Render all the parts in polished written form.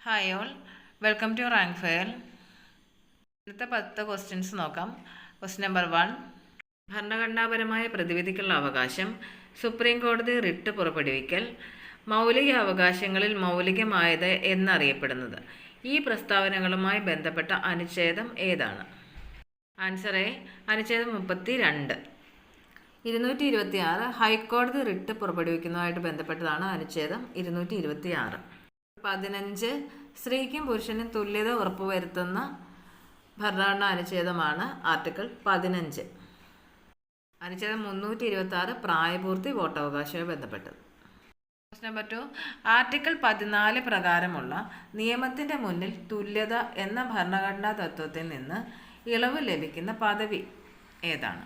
Hi all, welcome to Rank Fair. ഇന്നത്തെ 10 questions നോക്കാം. Question number 1, ഭരണഘടനാപരമായ പ്രതിവിധിക്കുള്ള അവകാശം, സുപ്രീം കോടതി റിട്ട് പുറപ്പെടുവിക്കൽ, മൗലിക അവകാശങ്ങളിൽ മൗലികമായത് എന്നറിയപ്പെടുന്നത്. ഈ പ്രസ്താവനകളുമായി ബന്ധപ്പെട്ട അനുച്ഛേദം ഏതാണ്? ആൻസർ എ, അനുച്ഛേദം 32. 226 ഹൈക്കോടതി റിട്ട് പുറപ്പെടുവിക്കുന്നതുമായിട്ട് ബന്ധപ്പെട്ടതാണ് അനുച്ഛേദം 226. 15 സ്ത്രീക്കും പുരുഷനും തുല്യത ഉറപ്പുവരുത്തുന്ന ഭരണഘടനാ അനുച്ഛേദമാണ് ആർട്ടിക്കിൾ 15. അനുച്ഛേദം 326 പ്രായപൂർത്തി വോട്ടവകാശവുമായി ബന്ധപ്പെട്ടത്. ക്വസ്റ്റ്യൻ നമ്പർ 2, ആർട്ടിക്കിൾ 14 പ്രകാരമുള്ള നിയമത്തിൻ്റെ മുന്നിൽ തുല്യത എന്ന ഭരണഘടനാ തത്വത്തിൽ നിന്ന് ഇളവ് ലഭിക്കുന്ന പദവി ഏതാണ്?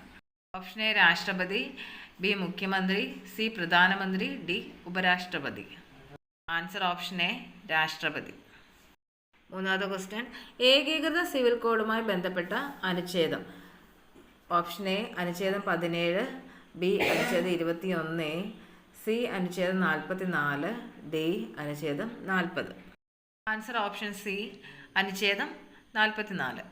ഓപ്ഷൻ എ രാഷ്ട്രപതി, ബി മുഖ്യമന്ത്രി, സി പ്രധാനമന്ത്രി, ഡി ഉപരാഷ്ട്രപതി. ആൻസർ ഓപ്ഷൻ എ രാഷ്ട്രപതി. മൂന്നാമത്തെ ക്വസ്റ്റ്യൻ, ഏകീകൃത സിവിൽ കോഡുമായി ബന്ധപ്പെട്ട അനുച്ഛേദം. ഓപ്ഷൻ എ അനുച്ഛേദം 17, ബി അനുച്ഛേദം 21, സി അനുച്ഛേദം 44, ഡി അനുച്ഛേദം 40. ആൻസർ ഓപ്ഷൻ സി അനുച്ഛേദം 44.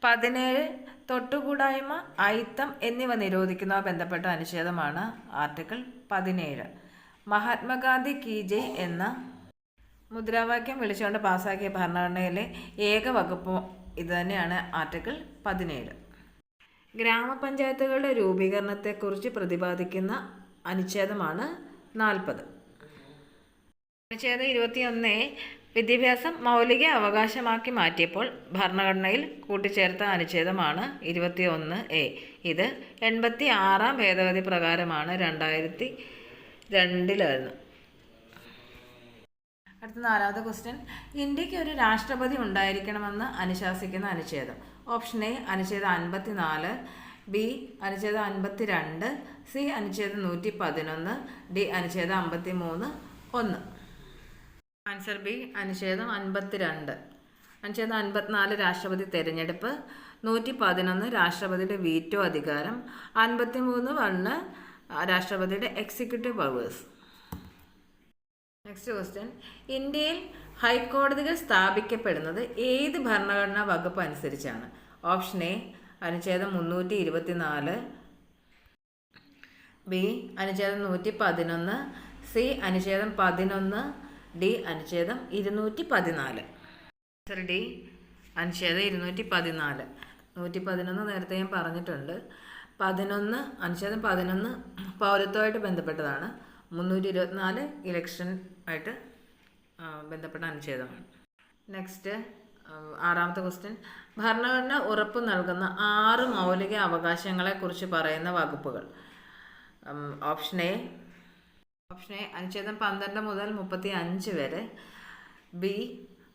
17 തൊട്ടുകൂടായ്മ, അയിത്തം എന്നിവ നിരോധിക്കുന്നതുമായി ബന്ധപ്പെട്ട അനുച്ഛേദമാണ് ആർട്ടിക്കിൾ 17. മഹാത്മാഗാന്ധി കി ജയ് എന്ന മുദ്രാവാക്യം വിളിച്ചുകൊണ്ട് പാസാക്കിയ ഭരണഘടനയിലെ ഏക വകുപ്പ് ഇതുതന്നെയാണ് ആർട്ടിക്കിൾ 17. ഗ്രാമപഞ്ചായത്തുകളുടെ രൂപീകരണത്തെക്കുറിച്ച് പ്രതിപാദിക്കുന്ന അനുച്ഛേദമാണ് 40. അനുച്ഛേദം 21 വിദ്യാഭ്യാസം മൗലിക അവകാശമാക്കി മാറ്റിയപ്പോൾ ഭരണഘടനയിൽ കൂട്ടിച്ചേർത്ത അനുച്ഛേദമാണ് 21A. ഇത് 86 ഭേദഗതി പ്രകാരമാണ് 2002 അടുത്ത നാലാമത്തെ ക്വസ്റ്റ്യൻ, ഇന്ത്യക്ക് ഒരു രാഷ്ട്രപതി ഉണ്ടായിരിക്കണമെന്ന് അനുശാസിക്കുന്ന അനുച്ഛേദം. ഓപ്ഷൻ എ അനുച്ഛേദം 54, ബി അനുച്ഛേദം 52, സി അനുച്ഛേദം 111, ഡി അനുച്ഛേദം 53(1). ആൻസർ ബി അനുച്ഛേദം 52. അനുച്ഛേദം 54 രാഷ്ട്രപതി തെരഞ്ഞെടുപ്പ്, 111 രാഷ്ട്രപതിയുടെ വീറ്റോ അധികാരം, 53(1) രാഷ്ട്രപതിയുടെ എക്സിക്യൂട്ടീവ് പവേഴ്സ്. നെക്സ്റ്റ് ക്വസ്റ്റ്യൻ, ഇന്ത്യയിൽ ഹൈക്കോടതികൾ സ്ഥാപിക്കപ്പെടുന്നത് ഏത് ഭരണഘടനാ വകുപ്പ് അനുസരിച്ചാണ്? ഓപ്ഷൻ എ അനുച്ഛേദം 324, ബി അനുച്ഛേദം 111, സി അനുച്ഛേദം 11, ഡി അനുച്ഛേദം 214. ആൻസർ ഡി അനുച്ഛേദം 214. 111 നേരത്തെ ഞാൻ പറഞ്ഞിട്ടുണ്ട്. 11 അനുച്ഛേദം 11 പൗരത്വമായിട്ട് ബന്ധപ്പെട്ടതാണ്. 324 ഇലക്ഷൻ ആയിട്ട് ബന്ധപ്പെട്ട അനുച്ഛേദമാണ്. നെക്സ്റ്റ് ആറാമത്തെ ക്വസ്റ്റ്യൻ, ഭരണഘടന ഉറപ്പ് നൽകുന്ന 6 മൗലിക അവകാശങ്ങളെക്കുറിച്ച് പറയുന്ന വകുപ്പുകൾ. ഓപ്ഷൻ എ അനുച്ഛേദം 12 മുതൽ 35 വരെ, ബി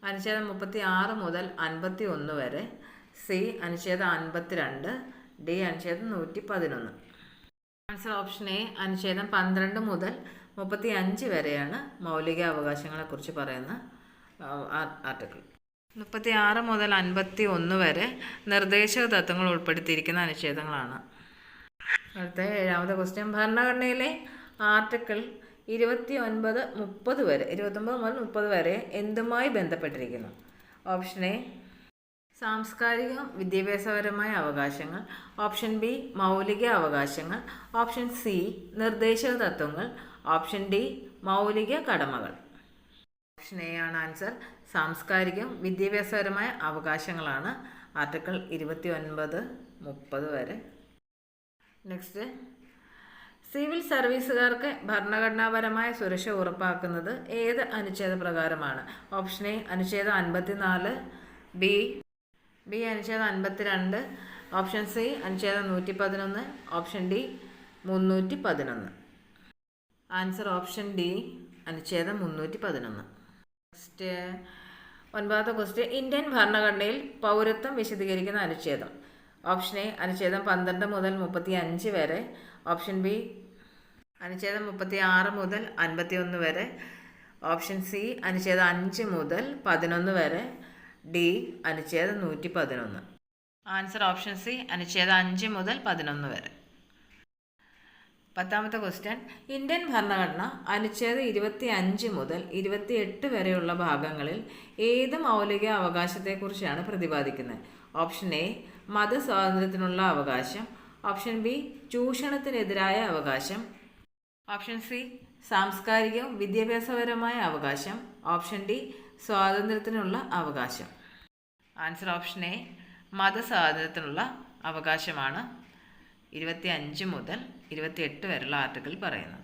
അനുച്ഛേദം 36 മുതൽ 51 വരെ, സി അനുച്ഛേദം 52, ഡി അനുച്ഛേദം 111. ആൻസർ ഓപ്ഷൻ എ അനുച്ഛേദം 12 മുതൽ 35 വരെയാണ് മൗലിക അവകാശങ്ങളെക്കുറിച്ച് പറയുന്ന ആർട്ടിക്കിൾ. 36 മുതൽ 51 വരെ നിർദ്ദേശക തത്വങ്ങൾ ഉൾപ്പെടുത്തിയിരിക്കുന്ന അനുച്ഛേദങ്ങളാണ്. അടുത്ത ഏഴാമത്തെ ക്വസ്റ്റ്യൻ, ഭരണഘടനയിലെ ആർട്ടിക്കിൾ 29, 30 വരെ 29 മുതൽ 30 വരെ എന്തുമായി ബന്ധപ്പെട്ടിരിക്കുന്നു? ഓപ്ഷൻ എ സാംസ്കാരിക വിദ്യാഭ്യാസപരമായ അവകാശങ്ങൾ, ഓപ്ഷൻ ബി മൗലിക അവകാശങ്ങൾ, ഓപ്ഷൻ സി നിർദ്ദേശക തത്വങ്ങൾ, ഓപ്ഷൻ ഡി മൗലിക കടമകൾ. ഓപ്ഷൻ എ ആണ് ആൻസർ. സാംസ്കാരിക വിദ്യാഭ്യാസപരമായ അവകാശങ്ങളാണ് ആർട്ടിക്കിൾ 29, 30 വരെ. നെക്സ്റ്റ്, സിവിൽ സർവീസുകാർക്ക് ഭരണഘടനാപരമായ സുരക്ഷ ഉറപ്പാക്കുന്നത് ഏത് അനുച്ഛേദ പ്രകാരമാണ്? ഓപ്ഷൻ എ അനുച്ഛേദം 54, ബി അനുച്ഛേദം 52, ഓപ്ഷൻ സി അനുച്ഛേദം 111, option D 311. Answer option D അനുച്ഛേദം 311. നെക്സ്റ്റ് 9ാമത്തെ ക്വസ്റ്റ്യൻ, ഇന്ത്യൻ ഭരണഘടനയിൽ പൗരത്വം വിശദീകരിക്കുന്ന അനുച്ഛേദം. ഓപ്ഷൻ എ അനുച്ഛേദം 12 മുതൽ 35 വരെ, ഓപ്ഷൻ ബി അനുച്ഛേദം 36 മുതൽ 51 വരെ, ഓപ്ഷൻ സി അനുച്ഛേദം 5 മുതൽ 11 വരെ, ഡി അനുച്ഛേദം 111. ആൻസർ ഓപ്ഷൻ സി അനുച്ഛേദം 5 മുതൽ 11 വരെ. 10ാമത്തെ ക്വസ്റ്റ്യൻ, ഇന്ത്യൻ ഭരണഘടന അനുച്ഛേദം 25 മുതൽ 28 വരെയുള്ള ഭാഗങ്ങളിൽ ഏത് മൗലിക അവകാശത്തെക്കുറിച്ചാണ് പ്രതിപാദിക്കുന്നത്? ഓപ്ഷൻ എ മതസ്വാതന്ത്ര്യത്തിനുള്ള അവകാശം, ഓപ്ഷൻ ബി ചൂഷണത്തിനെതിരായ അവകാശം, ഓപ്ഷൻ സി സാംസ്കാരികവും വിദ്യാഭ്യാസപരമായ അവകാശം, ഓപ്ഷൻ ഡി സ്വാതന്ത്ര്യത്തിനുള്ള അവകാശം. ആൻസർ ഓപ്ഷൻ എ മതസ്വാതന്ത്ര്യത്തിനുള്ള അവകാശമാണ് 25 മുതൽ 28 വരെയുള്ള ആർട്ടിക്കിൾ പറയുന്നത്.